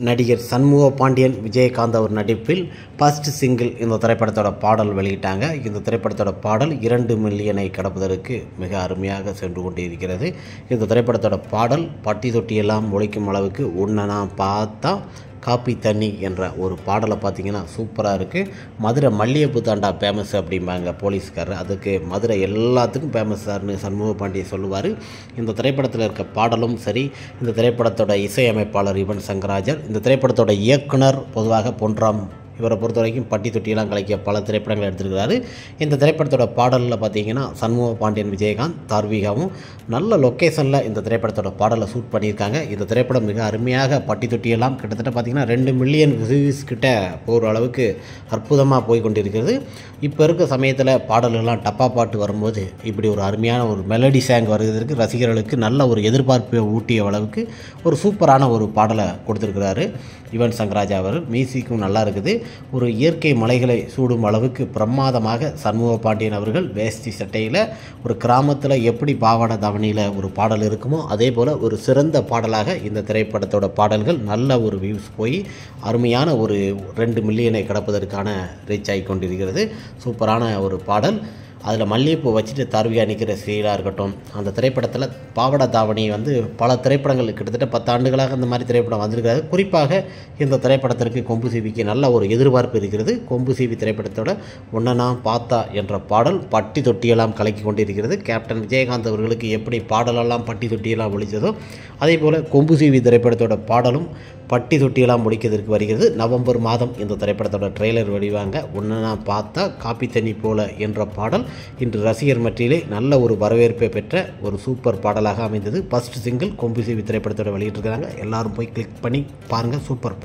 நடிகர் சண்முக பாண்டியன், விஜயகாந்த் அவர் நடிப்பில் first single இந்த திரைப்படத்தோட பாடல் வெளியிட்டாங்க. இந்த திரைப்படத்தோட பாடல் 2 மில்லியனை கடப்பதற்கு மிக அருமையாக சென்று கொண்டு இருக்கிறது. இந்த திரைப்படத்தோட பாடல் பட்டி தொட்டியெல்லாம் ஒலிக்கும் அளவுக்கு உன்னை நான் பார்த்தா காப்பி தண்ணி என்ற ஒரு பாடலை பார்த்திங்கன்னா சூப்பராக இருக்குது. மதுரை மல்லிகைப்பூ தாண்டா ஃபேமஸ் அப்படிம்பாங்க போலீஸ்காரர். அதுக்கு மதுரை எல்லாத்துக்கும் ஃபேமஸ் சார்னு சண்முக பாண்டியன் சொல்லுவார். இந்த திரைப்படத்தில் இருக்க பாடலும் சரி, இந்த திரைப்படத்தோட இசையமைப்பாளர் யுவன் சங்கர் ராஜா, இந்த திரைப்படத்தோட இயக்குனர் பொதுவாக பொன்ராம், இவரை பொறுத்த வரைக்கும் பட்டி தொட்டியெல்லாம் கலக்கிய பல திரைப்படங்கள் எடுத்துருக்கிறாரு. இந்த திரைப்படத்தோட பாடலில் பார்த்தீங்கன்னா சண்முக பாண்டியன், விஜயகாந்த், தார்விகாவும் நல்ல லொக்கேஷனில் இந்த திரைப்படத்தோட பாடலை ஷூட் பண்ணியிருக்காங்க. இந்த திரைப்படம் மிக அருமையாக பட்டி தொட்டியெல்லாம் கிட்டத்தட்ட பார்த்திங்கன்னா 2 மில்லியன் வியூஸ் கிட்ட போகிற அளவுக்கு அற்புதமாக போய் கொண்டிருக்கிறது. இப்போ இருக்க சமயத்தில் பாடல்கள்லாம் டப்பா பாட்டு வரும்போது இப்படி ஒரு அருமையான ஒரு மெலடி சாங் வருவதற்கு ரசிகர்களுக்கு நல்ல ஒரு எதிர்பார்ப்பை ஊட்டிய அளவுக்கு ஒரு சூப்பரான ஒரு பாடலை கொடுத்துருக்கிறாரு யுவன் சங்கர் ராஜா அவர். மியூசிக்கும் நல்லா இருக்குது. ஒரு இயற்கை மலைகளை சூடும் அளவுக்கு பிரமாதமாக சண்முக பாண்டியன் அவர்கள் வேஷ்டி சட்டையில் ஒரு கிராமத்தில் எப்படி பாவாடை தாவணியில் ஒரு பாடல் இருக்குமோ அதே போல் ஒரு சிறந்த பாடலாக இந்த திரைப்படத்தோட பாடல்கள் நல்ல ஒரு வியூஸ் போய் அருமையான ஒரு 2 மில்லியனை கடப்பதற்கான ரீச் ஆகி கொண்டிருக்கிறது. சூப்பரான ஒரு பாடல். அதில் மல்லிகைப்பூ வச்சுட்டு தார்விகா நிற்கிற சீலாக இருக்கட்டும். அந்த திரைப்படத்தில் பாவாடை தாவணி பல திரைப்படங்கள் கிட்டத்தட்ட 10 ஆண்டுகளாக அந்த மாதிரி திரைப்படம் வந்திருக்காது. குறிப்பாக இந்த திரைப்படத்திற்கு கொம்பு சிவிக்கு நல்ல ஒரு எதிர்பார்ப்பு இருக்கிறது. கொம்பு சிவி திரைப்படத்தோட உன்னை நான் பார்த்தா என்ற பாடல் பட்டி தொட்டியெல்லாம் கலக்கி கொண்டிருக்கிறது. கேப்டன் விஜயகாந்த் அவர்களுக்கு எப்படி பாடலெல்லாம் பட்டி தொட்டியெல்லாம் ஒழித்ததோ அதே போல் கொம்பு சிவி திரைப்படத்தோட பாடலும் பட்டி தொட்டியெல்லாம் முடிக்கிறதுக்கு வருகிறது. நவம்பர் மாதம் இந்த திரைப்படத்தோட ட்ரெய்லர் வெளிவாங்க. உன்னை நான் பார்த்தா காப்பி தண்ணி போல என்ற பாடல் இன்று ரசிகர் மத்தியிலே நல்ல ஒரு வரவேற்பை பெற்ற ஒரு சூப்பர் பாடலாக அமைந்தது. ஃபர்ஸ்ட் சிங்கிள் கொம்பு சிவி திரைப்படத்தோட வெளியிட்டிருக்கிறாங்க. எல்லாரும் போய் கிளிக் பண்ணி பாருங்கள். சூப்பர்.